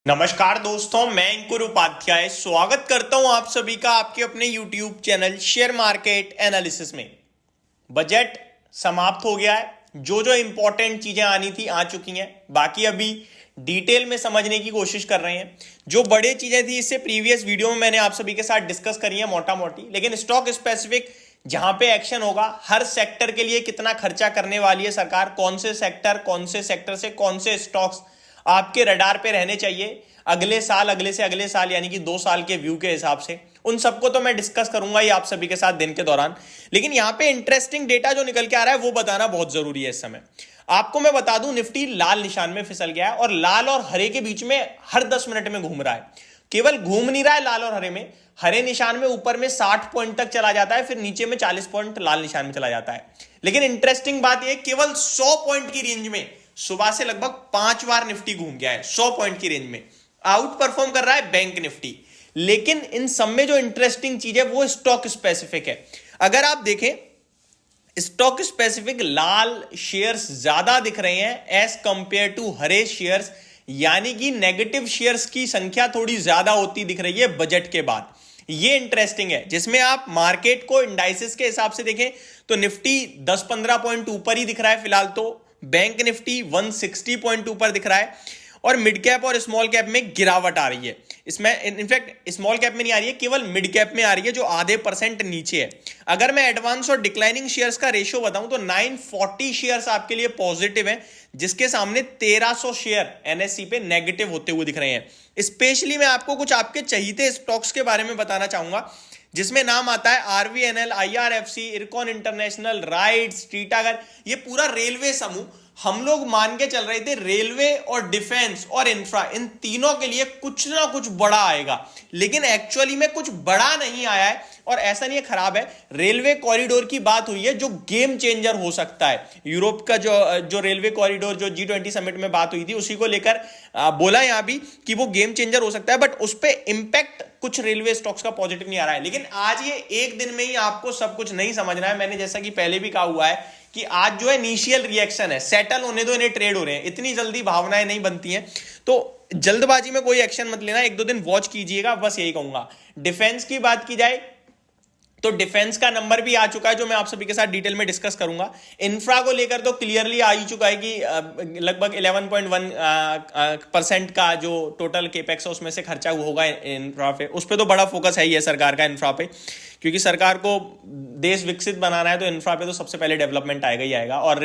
नमस्कार दोस्तों, मैं अंकुर उपाध्याय स्वागत करता हूं आप सभी का आपके अपने YouTube channel share market analysis में। बजट समाप्त हो गया है। जो जो इंपॉर्टेंट चीजें आनी थी आ चुकी हैं, बाकी अभी डिटेल में समझने की कोशिश कर रहे हैं। जो बड़े चीजें थी इससे प्रीवियस वीडियो में मैंने आप सभी के साथ डिस्कस करी है मोटा मोटी, लेकिन स्टॉक स्पेसिफिक जहां पे एक्शन होगा, हर सेक्टर के लिए कितना खर्चा करने वाली है सरकार, कौन से सेक्टर से कौन से स्टॉक्स आपके रडार पे रहने चाहिए अगले साल, अगले से अगले साल यानी कि 2 साल के व्यू के हिसाब से, उन सबको तो मैं डिस्कस करूंगा ही आप सभी के साथ दिन के दौरान। लेकिन यहां पे इंटरेस्टिंग डेटा जो निकल के आ रहा है वो बताना बहुत जरूरी है इस समय। आपको मैं बता दूं, निफ्टी लाल निशान में फिसल गया है और लाल और हरे के बीच में हर 10 मिनट में घूम रहा है। केवल घूम नहीं रहा है लाल और हरे में, हरे निशान में ऊपर में 60 पॉइंट तक चला जाता है, फिर नीचे में 40 पॉइंट लाल निशान में चला जाता है। लेकिन इंटरेस्टिंग बात यह, केवल 100 पॉइंट की रेंज में सुबह से लगभग 5 बार निफ्टी घूम गया है। 100 पॉइंट की रेंज में आउट परफॉर्म कर रहा है बैंक निफ्टी। लेकिन इन सब में जो इंटरेस्टिंग चीज है वो स्टॉक स्पेसिफिक है। अगर आप देखें, स्टॉक स्पेसिफिक लाल शेयर्स ज्यादा दिख रहे हैं एज कंपेयर टू हरे शेयर्स, यानी कि नेगेटिव शेयर्स की संख्या थोड़ी ज्यादा होती दिख रही है बजट के बाद। ये इंटरेस्टिंग है, जिसमें आप मार्केट को इंडाइसेस के हिसाब से देखें तो निफ्टी 10-15 पॉइंट ऊपर ही दिख रहा है फिलहाल, तो बैंक निफ्टी 160 पॉइंट ऊपर दिख रहा है और मिड कैप और स्मॉल कैप में गिरावट आ रही है। इसमें इनफैक्ट स्मॉल कैप में नहीं आ रही है, केवल मिड कैप में आ रही है जो आधे % नीचे है। अगर मैं एडवांस और डिक्लाइनिंग शेयर्स का रेशियो बताऊं तो 940 शेयर्स आपके लिए पॉजिटिव है, जिसके सामने 1300 शेयर एनएससी पे नेगेटिव होते हुए दिख रहे हैं। स्पेशली मैं आपको कुछ आपके चहीते स्टॉक्स के बारे में बताना चाहूंगा, जिसमें नाम आता है RVNL, IRFC, IRCON international, rights, Titagarh. ये पूरा रेलवे समूह, हम लोग मान के चल रहे थे रेलवे और डिफेंस और इंफ्रा, इन तीनों के लिए कुछ ना कुछ बड़ा आएगा, लेकिन एक्चुअली में कुछ बड़ा नहीं आया है। और ऐसा नहीं है खराब है, रेलवे कॉरिडोर की बात हुई है जो गेम चेंजर हो सकता है। यूरोप का जो रेलवे कॉरिडोर जो G20 समिट में बात हुई थी, उसी को लेकर बोला यहां भी कि वो गेम चेंजर हो सकता है, बट उस पर इंपैक्ट कुछ रेलवे स्टॉक्स का पॉजिटिव नहीं आ रहा है। लेकिन आज ये एक दिन में ही आपको सब कुछ नहीं समझना है। मैंने जैसा कि पहले भी कहा हुआ है कि आज जो है इनिशियल रिएक्शन है, सेटल होने दो, इन्हें ट्रेड हो रहे हैं, इतनी जल्दी भावनाएं नहीं बनती हैं, तो जल्दबाजी में कोई एक्शन मत लेना, 1-2 दिन वॉच कीजिएगा, बस यही कहूंगा। डिफेंस की बात की जाए तो डिफेंस का नंबर भी आ चुका है जो मैं आप सभी के साथ डिटेल में डिस्कस करूंगा। इंफ्रा को लेकर तो क्लियरली आ ही चुका है कि लगभग 11.1% का जो टोटल केपेक्स है उसमें से खर्चा होगा इंफ्रा पे। उस पर तो बड़ा फोकस है ही है सरकार का इंफ्रा पे, क्योंकि सरकार को देश विकसित बनाना है तो इंफ्रा पे तो सबसे पहले डेवलपमेंट आएगा ही आएगा। और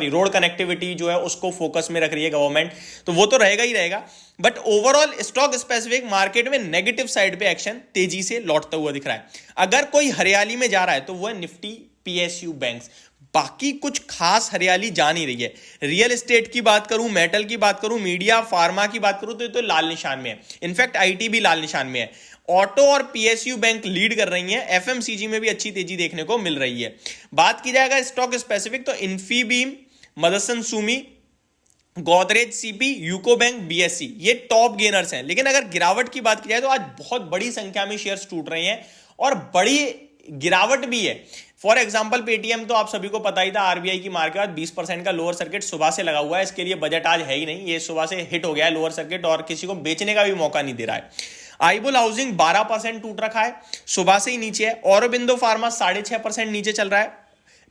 रोड कनेक्टिविटी जो है उसको फोकस में रख रही है गवर्नमेंट, तो वो तो रहेगा ही रहेगा। But overall stock specific market में नेगेटिव साइड पे एक्शन तेजी से लौटता हुआ दिख रहा है। अगर कोई हरियाली में जा रहा है तो वो है निफ्टी, पीएसयू बैंक्स। बाकी कुछ खास हरियाली जा नहीं रही है। रियल एस्टेट की बात करूं, मेटल की बात करूं, मीडिया, फार्मा की बात करूं तो ये तो लाल निशान में है। इनफैक्ट आईटी भी लाल निशान में है। ऑटो और पीएसयू बैंक लीड कर रही हैं। एफएमसीजी में भी अच्छी तेजी देखने को मिल रही है। बात की जाएगा स्टॉक स्पेसिफिक तो Infibeam, Motherson Sumi, Godrej CP, UCO bank, BSC, ये टॉप गेनर्स हैं। लेकिन अगर गिरावट की बात की जाए तो आज बहुत बड़ी संख्या में शेयर्स टूट रहे हैं और बड़ी गिरावट भी है। फॉर एग्जांपल पेटीएम तो आप सभी को पता ही था, आरबीआई की मार के बाद 20% का लोअर सर्किट सुबह से लगा हुआ है। इसके लिए बजट आज है ही नहीं, ये सुबह से हिट हो गया है लोअर सर्किट और किसी को बेचने का भी मौका नहीं दे रहा है। आईबुल हाउसिंग 12% टूट रखा है, सुबह से ही नीचे है। औरबिंदो फार्मा 6.5% नीचे चल रहा है।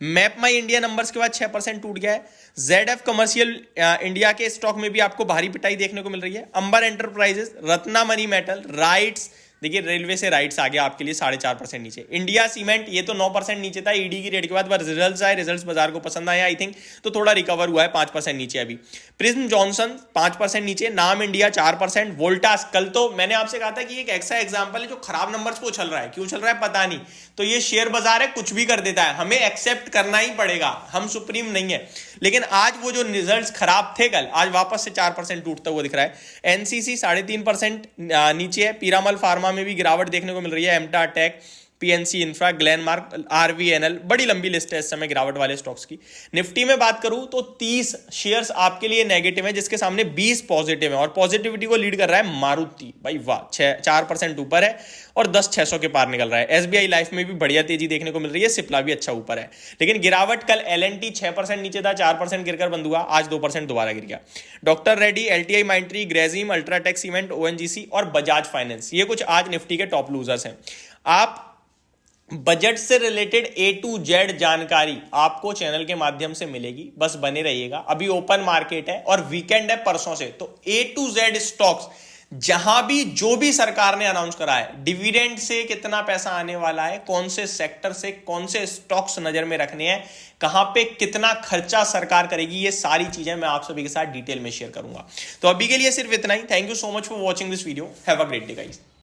मैप माई इंडिया नंबर्स के बाद 6% टूट गया है। जेडएफ कमर्शियल इंडिया के स्टॉक में भी आपको भारी पिटाई देखने को मिल रही है। अंबर एंटरप्राइजेस, रत्ना मनी मेटल, राइट्स, देखिए रेलवे से राइट्स आ गया आपके लिए 4.5% नीचे। इंडिया सीमेंट ये तो 9% नीचे था ईडी की रेट के बाद, पर रिजल्ट्स आए, रिजल्ट्स बाजार को पसंद आए आई थिंक, तो थोड़ा रिकवर हुआ है 5% नीचे अभी। प्रिज्म जॉनसन 5% नीचे। नाम इंडिया 4%। वोल्टास, कल तो मैंने आपसे कहा था कि एक ऐसा एग्जाम्पल है जो खराब नंबर्स को चल रहा है, क्यों चल रहा है पता नहीं, तो ये शेयर बाजार है, कुछ भी कर देता है, हमें एक्सेप्ट करना ही पड़ेगा, हम सुप्रीम नहीं है। लेकिन आज वो जो रिजल्ट्स खराब थे कल, आज वापस से 4% टूटता हुआ दिख रहा है। एनसीसी 3.5% नीचे है। पीरामल फार्मा में भी गिरावट देखने को मिल रही है। एमटा टेक पीएनसी इंफ्रा, ग्लेनमार्क, आरवीएनएल, बड़ी लंबी लिस्ट है इस समय गिरावट वाले स्टॉक्स की। निफ्टी में बात करूं तो 30 शेयर्स आपके लिए नेगेटिव है, जिसके सामने 20 पॉजिटिव है, और पॉजिटिविटी को लीड कर रहा है मारुति। भाई वाह, 4% ऊपर है और 10,600 के पार निकल रहा है। एसबीआई लाइफ में भी बढ़िया तेजी देखने को मिल रही है, सिप्ला भी अच्छा ऊपर है। लेकिन गिरावट कल एलएनटी 6% नीचे था, 4% गिरकर बंद हुआ, आज 2% दोबारा गिर गया। डॉक्टर रेड्डी, एलटीआई माइंट्री, ग्रेजिम, अल्ट्राटेक सीमेंट, ओएनजीसी और बजाज फाइनेंस, ये कुछ आज निफ्टी के टॉप लूजर्स हैं। आप बजट से रिलेटेड ए टू जेड जानकारी आपको चैनल के माध्यम से मिलेगी, बस बने रहिएगा। अभी ओपन मार्केट है और वीकेंड है परसों से, तो ए टू जेड स्टॉक्स जहां भी जो भी सरकार ने अनाउंस करा है, डिविडेंड से कितना पैसा आने वाला है, कौन से सेक्टर से कौन से स्टॉक्स नजर में रखने हैं, कहां पे कितना खर्चा सरकार करेगी, ये सारी चीजें मैं आप सभी के साथ डिटेल में शेयर करूंगा। तो अभी के लिए सिर्फ इतना ही। Thank you so much for watching this video. Have a great day guys.